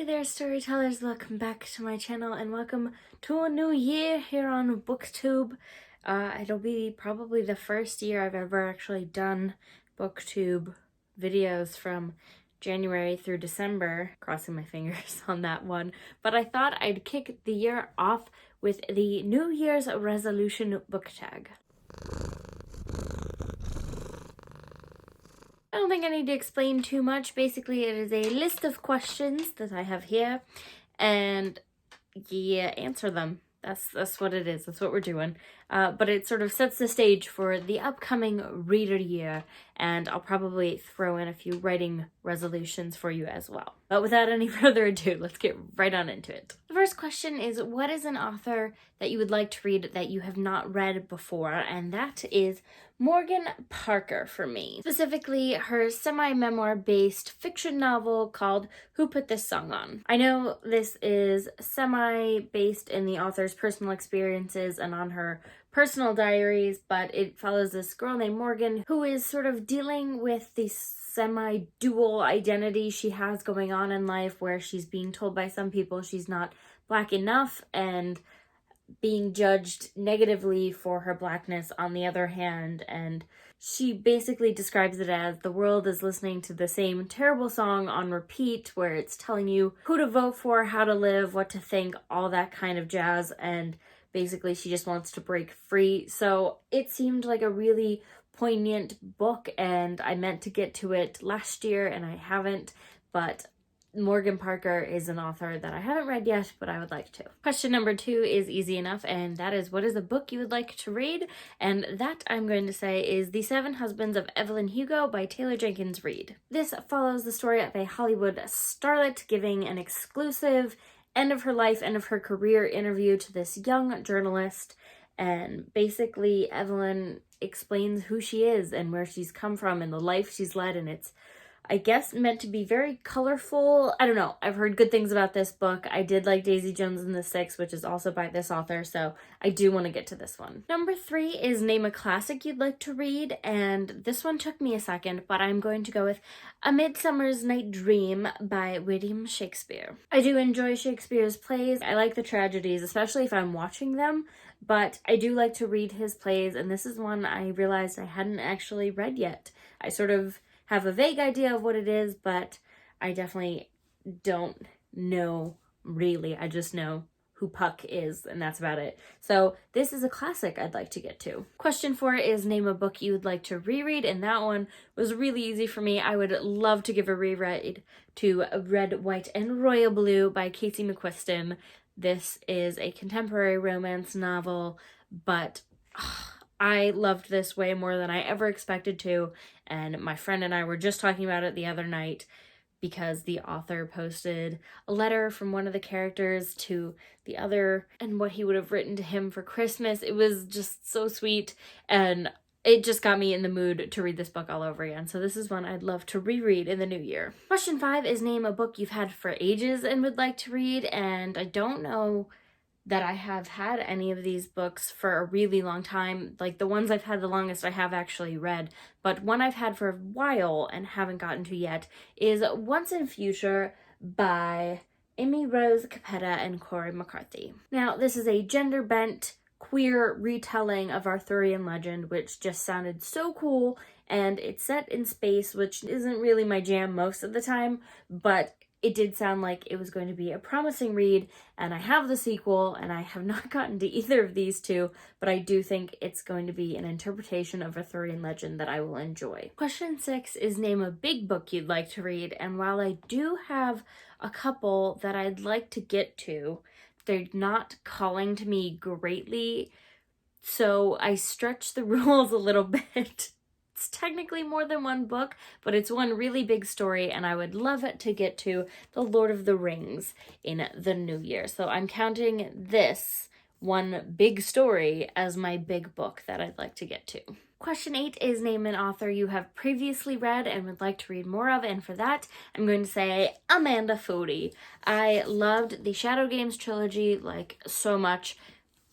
Hey there, storytellers, welcome back to my channel and welcome to a new year here on BookTube. It'll be probably the first year I've ever actually done BookTube videos from January through December, crossing my fingers on that one, but I thought I'd kick the year off with the New Year's resolution book tag. I don't think I need to explain too much. Basically, it is a list of questions that I have here, and you answer them. That's what it is. That's what we're doing. But it sort of sets the stage for the upcoming reader year, and I'll probably throw in a few writing resolutions for you as well. But without any further ado, let's get right on into it. The first question is, what is an author that you would like to read that you have not read before? And that is Morgan Parker for me. Specifically, her semi-memoir based fiction novel called Who Put This Song On? I know this is semi-based in the author's personal experiences and on her personal diaries, but it follows this girl named Morgan who is sort of dealing with the semi-dual identity she has going on in life, where she's being told by some people she's not Black enough and being judged negatively for her Blackness on the other hand, and she basically describes it as the world is listening to the same terrible song on repeat, where it's telling you who to vote for, how to live, what to think, all that kind of jazz, and basically she just wants to break free. So it seemed like a really poignant book, and I meant to get to it last year and I haven't, but Morgan Parker is an author that I haven't read yet, but I would like to. Question number 2 is easy enough, and that is, what is a book you would like to read? And that, I'm going to say, is The 7 Husbands of Evelyn Hugo by Taylor Jenkins Reid. This follows the story of a Hollywood starlet giving an exclusive end of her life, end of her career interview to this young journalist, and basically Evelyn explains who she is and where she's come from and the life she's led, and it's, I guess, meant to be very colorful. I don't know. I've heard good things about this book. I did like Daisy Jones and the Six, which is also by this author, so I do want to get to this one. Number 3 is name a classic you'd like to read, and this one took me a second, but I'm going to go with A Midsummer's Night Dream by William Shakespeare. I do enjoy Shakespeare's plays. I like the tragedies, especially if I'm watching them, but I do like to read his plays, and this is one I realized I hadn't actually read yet. I sort of have a vague idea of what it is, but I definitely don't know really. I just know who Puck is, and that's about it. So this is a classic I'd like to get to. Question 4 is name a book you would like to reread, and that one was really easy for me. I would love to give a reread to Red, White, and Royal Blue by Casey McQuiston. This is a contemporary romance novel, but I loved this way more than I ever expected to, and my friend and I were just talking about it the other night because the author posted a letter from one of the characters to the other and what he would have written to him for Christmas. It was just so sweet, and it just got me in the mood to read this book all over again. So this is one I'd love to reread in the new year. Question 5 is name a book you've had for ages and would like to read, and I don't know that I have had any of these books for a really long time. Like, the ones I've had the longest I have actually read, but one I've had for a while and haven't gotten to yet is Once and Future by Amy Rose Capetta and Corey McCarthy. Now, this is a gender-bent queer retelling of Arthurian legend, which just sounded so cool, and it's set in space, which isn't really my jam most of the time, but it did sound like it was going to be a promising read, and I have the sequel, and I have not gotten to either of these two, but I do think it's going to be an interpretation of Arthurian legend that I will enjoy. Question 6 is name a big book you'd like to read, and while I do have a couple that I'd like to get to, they're not calling to me greatly, so I stretch the rules a little bit. It's technically more than one book, but it's one really big story, and I would love it to get to The Lord of the Rings in the new year. So I'm counting this one big story as my big book that I'd like to get to. Question 8 is name an author you have previously read and would like to read more of, and for that, I'm going to say Amanda Foody. I loved the Shadow Games trilogy, like, so much.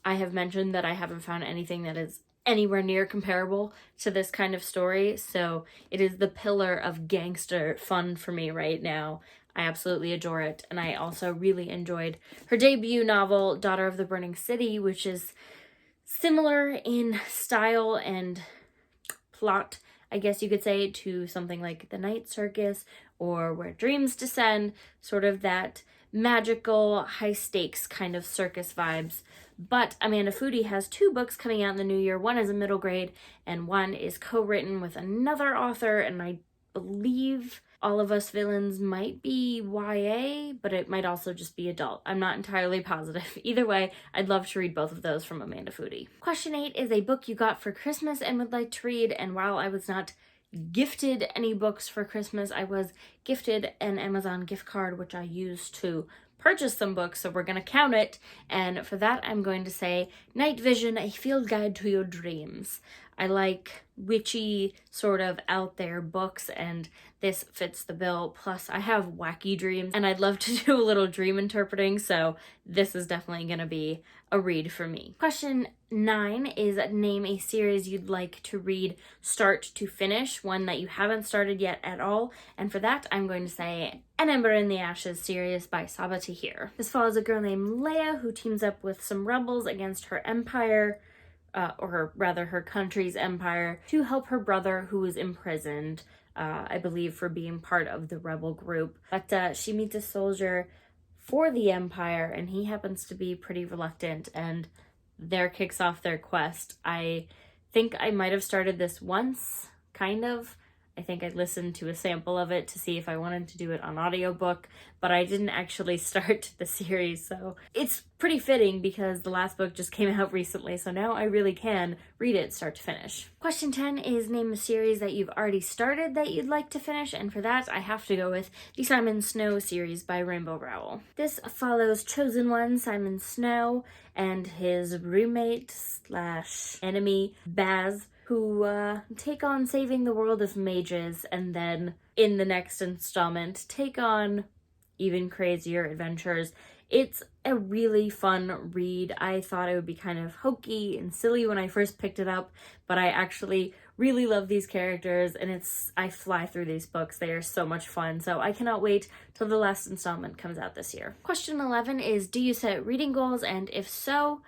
I have mentioned that I haven't found anything that is anywhere near comparable to this kind of story, so it is the pillar of gangster fun for me right now. I absolutely adore it. And I also really enjoyed her debut novel, Daughter of the Burning City, which is similar in style and plot, I guess you could say, to something like The Night Circus or Where Dreams Descend, sort of that magical, high-stakes kind of circus vibes. But Amanda Foody has 2 books coming out in the new year. One is a middle grade, and one is co-written with another author, and I believe All of Us Villains might be YA, but it might also just be adult. I'm not entirely positive. Either way, I'd love to read both of those from Amanda Foody. Question 8 is a book you got for Christmas and would like to read, and while I was not gifted any books for Christmas, I was gifted an Amazon gift card, which I used to purchase some books, so we're going to count it, and for that I'm going to say Night Vision, A Field Guide to Your Dreams. I like witchy, sort of out there books, and this fits the bill. Plus, I have wacky dreams, and I'd love to do a little dream interpreting, so this is definitely going to be a read for me. Question 9 is name a series you'd like to read start to finish, one that you haven't started yet at all, and for that, I'm going to say An Ember in the Ashes series by Saba Tahir. This follows a girl named Leia who teams up with some rebels against her empire, or rather her country's empire, to help her brother who is imprisoned, I believe for being part of the rebel group. But she meets a soldier for the empire, and he happens to be pretty reluctant, and there kicks off their quest. I think I might have started this once, kind of. I think I listened to a sample of it to see if I wanted to do it on audiobook, but I didn't actually start the series, so it's pretty fitting because the last book just came out recently, so now I really can read it start to finish. Question 10 is name a series that you've already started that you'd like to finish, and for that I have to go with the Simon Snow series by Rainbow Rowell. This follows Chosen One, Simon Snow, and his roommate / enemy, Baz, who take on saving the world of mages, and then in the next installment take on even crazier adventures. It's a really fun read. I thought it would be kind of hokey and silly when I first picked it up, but I actually really love these characters, and I fly through these books. They are so much fun, so I cannot wait till the last installment comes out this year. Question 11 is, do you set reading goals, and if so,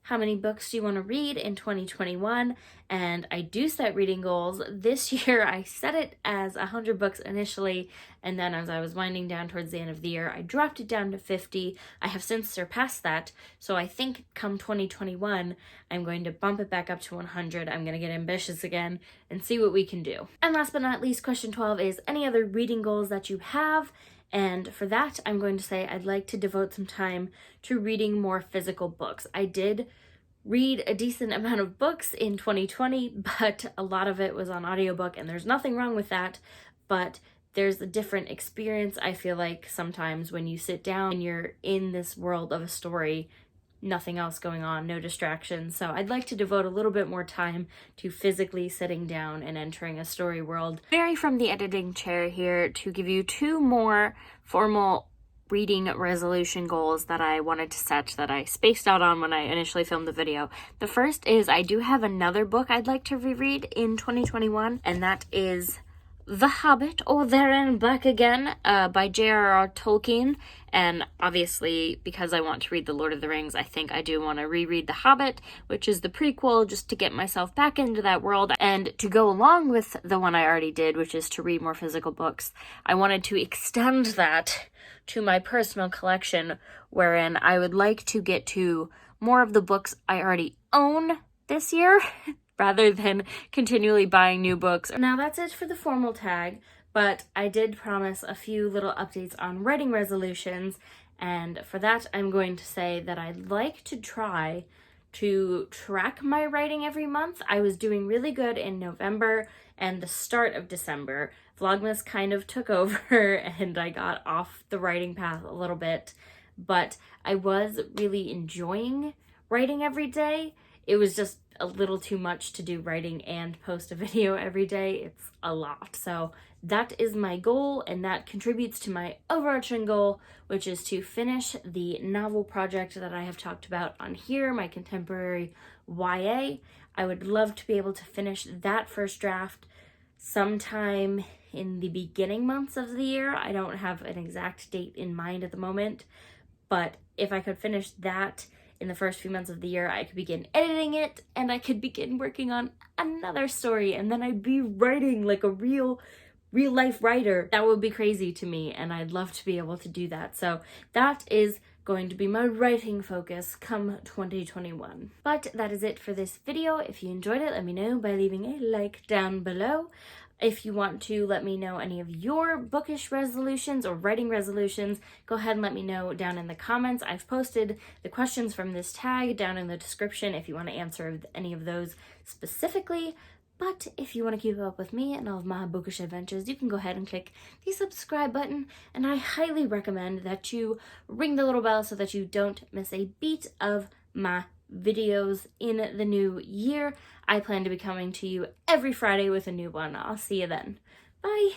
how many books do you want to read in 2021? And I do set reading goals. This year I set it as 100 books initially, and then as I was winding down towards the end of the year, I dropped it down to 50. I have since surpassed that, so I think come 2021, I'm going to bump it back up to 100. I'm going to get ambitious again and see what we can do. And last but not least, question 12 is any other reading goals that you have? And for that, I'm going to say I'd like to devote some time to reading more physical books. I did read a decent amount of books in 2020, but a lot of it was on audiobook, and there's nothing wrong with that, but there's a different experience, I feel like, sometimes when you sit down and you're in this world of a story, nothing else going on, no distractions. So I'd like to devote a little bit more time to physically sitting down and entering a story world. Vary from the editing chair here to give you 2 more formal reading resolution goals that I wanted to set that I spaced out on when I initially filmed the video. The first is I do have another book I'd like to reread in 2021, and that is The Hobbit, or There and Back Again, by J.R.R. Tolkien. And obviously, because I want to read The Lord of the Rings, I think I do want to reread The Hobbit, which is the prequel, just to get myself back into that world. And to go along with the one I already did, which is to read more physical books, I wanted to extend that to my personal collection, wherein I would like to get to more of the books I already own this year, rather than continually buying new books. Now that's it for the formal tag, but I did promise a few little updates on writing resolutions, and for that I'm going to say that I'd like to try to track my writing every month. I was doing really good in November and the start of December. Vlogmas kind of took over and I got off the writing path a little bit, but I was really enjoying writing every day. It was just a little too much to do writing and post a video every day. It's a lot. So that is my goal, and that contributes to my overarching goal, which is to finish the novel project that I have talked about on here, my contemporary YA. I would love to be able to finish that first draft sometime in the beginning months of the year. I don't have an exact date in mind at the moment, but if I could finish that in the first few months of the year, I could begin editing it and I could begin working on another story, and then I'd be writing like a real life writer. That would be crazy to me, and I'd love to be able to do that. So that is going to be my writing focus come 2021. But that is it for this video. If you enjoyed it, let me know by leaving a like down below. If you want to let me know any of your bookish resolutions or writing resolutions, go ahead and let me know down in the comments. I've posted the questions from this tag down in the description if you want to answer any of those specifically. But if you want to keep up with me and all of my bookish adventures, you can go ahead and click the subscribe button, and I highly recommend that you ring the little bell so that you don't miss a beat of my videos in the new year. I plan to be coming to you every Friday with a new one. I'll see you then. Bye!